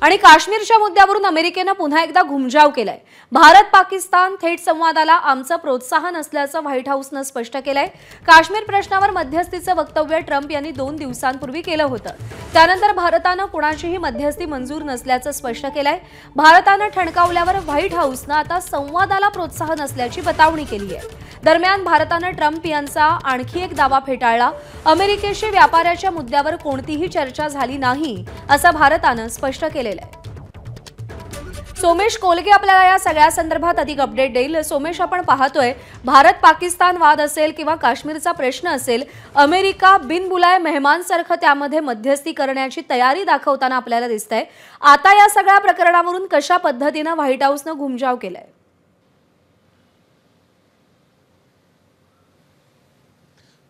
आणि काश्मीरच्या मुद्द्यावरून अमेरिकेने पुन्हा एकदा घुमजाव केलाय। भारत पाकिस्तान थेट संवादाला आमचं प्रोत्साहन असल्याचं व्हाईट हाऊसनं स्पष्ट केलंय। काश्मीर प्रश्नावर मध्यस्थीचं वक्तव्य ट्रम्प यांनी 2 दिवसांपूर्वी केलं होतं। त्यानंतर भारतानं कुणाचीही मध्यस्थी मंजूर नसल्याचं स्पष्ट केलंय। भारतानं ठणकावल्यावर व्हाईट हाऊसनं आता संवादाला प्रोत्साहन असल्याची बतावणी केली आहे। दरम्यान भारतानं ट्रम्प यांचा आणखी एक दावा फेटाळला। अमेरिकेशी व्यापाराच्या मुद्द्यावर कोणतीही चर्चा झाली नाही असं भारतानं स्पष्ट केलेलं आहे। सोमेश कोलगे आपल्याला या सगळ्या संदर्भात अधिक अपडेट देईल। सोमेश, आपण पाहतोय भारत पाकिस्तान वाद असेल किंवा काश्मीरचा प्रश्न असेल, अमेरिका बिनबुलाय मेहमानसारखं त्यामध्ये मध्यस्थी करण्याची तयारी दाखवताना आपल्याला दिसतंय। आता या सगळ्या प्रकरणावरून कशा पद्धतीने व्हाईट हाऊसनं घुमजाव केलाय?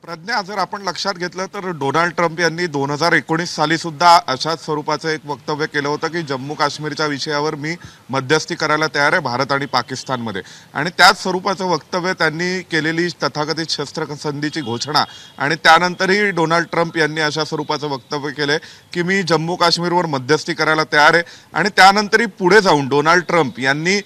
प्रज्ञा, जर आपण लक्षात घेतलं तर डोनाल्ड ट्रम्प यांनी 2019 साली सुद्धा अशाच स्वरूपाचं एक वक्तव्य केलं होतं की जम्मू काश्मीरच्या विषयावर मी मध्यस्थी करायला तयार आहे भारत आणि पाकिस्तानमध्ये। आणि त्याच स्वरूपाचं वक्तव्य त्यांनी केलेली तथाकथित शस्त्रसंधीची घोषणा आणि त्यानंतरही डोनाल्ड ट्रम्प यांनी अशा स्वरूपाचं वक्तव्य केलंय की मी जम्मू काश्मीरवर मध्यस्थी करायला तयार आहे। आणि त्यानंतरही पुढे जाऊन डोनाल्ड ट्रम्प यांनी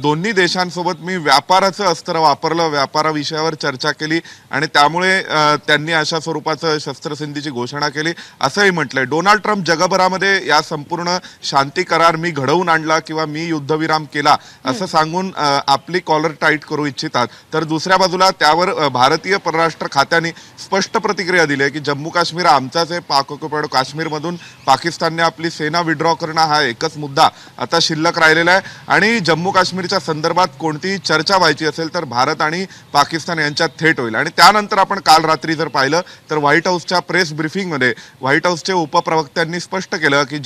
दोन्ही देशांसोबत मी व्यापाराचं अस्त्र वापरलं, व्यापाराविषयावर चर्चा केली आणि त्यामुळे त्यांनी अशा स्वरूपाचं शस्त्रसंधीची घोषणा केली असंही म्हटलंय। डोनाल्ड ट्रम्प जगभरामध्ये या संपूर्ण शांती करार मी घडवून आणला किंवा मी युद्धविराम केला असं सांगून आपली कॉलर टाईट करू इच्छितात। तर दुसऱ्या बाजूला त्यावर भारतीय परराष्ट्र खात्याने स्पष्ट प्रतिक्रिया दिली आहे की जम्मू काश्मीर आमचाच आहे, पाक ऑक्युपाईड काश्मीरमधून पाकिस्तानने आपली सेना विड्रॉ करणं हा एकच मुद्दा आता शिल्लक राहिलेला आहे। आणि जम्मू काश्मीरच्या संदर्भात कोणतीही चर्चा व्हायची असेल तर भारत आणि पाकिस्तान यांच्यात थेट होईल। आणि त्यानंतर आपण काल रात्री जर पाहिलं तर व्हाईट हाऊसच्या प्रेस ब्रीफिंगमध्ये व्हाईट हाऊसचे उपप्रवक्त्यांनी स्पष्ट केलं की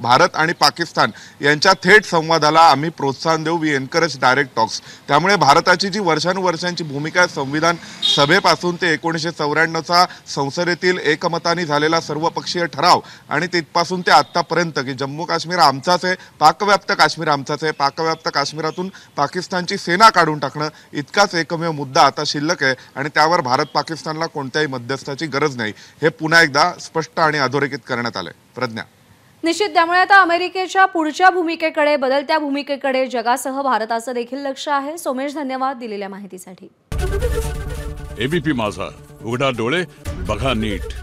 भारत आणि पाकिस्तान यांच्या थेट संवादाला आम्ही प्रोत्साहन देऊ, वी एनकरेज डायरेक्ट टॉक्स। त्यामुळे भारताची जी वर्षानुवर्षांची भूमिका आहे, संविधान सभेपासून ते 1994चा संसदेतील एकमताने झालेला सर्वपक्षीय ठराव आणि तिथपासून ते आतापर्यंत की जम्मू काश्मीर आमचाच आहे, पाकव्याप्त काश्मीर आमचाच आहे, पाकव्याप्त काश्मीरातून पाकिस्तानची सेना काढून टाकणं इतकाच एकमेव मुद्दा आता शिल्लक आहे आणि त्यावर भारत पाकिस्तानला कोणत्याही मध्यस्थाची गरज नाही, हे पुन्हा एकदा स्पष्ट आणि अधोरेखित करण्यात आलंय। प्रज्ञा, निश्चित त्यामुळे आता अमेरिकेच्या पुढच्या भूमिकेकडे, बदलत्या भूमिकेकडे जगासह भारताचं देखील लक्ष आहे। सोमेश, धन्यवाद दिलेल्या माहितीसाठी। एबीपी माझा, उघडा डोळे बघा नीट।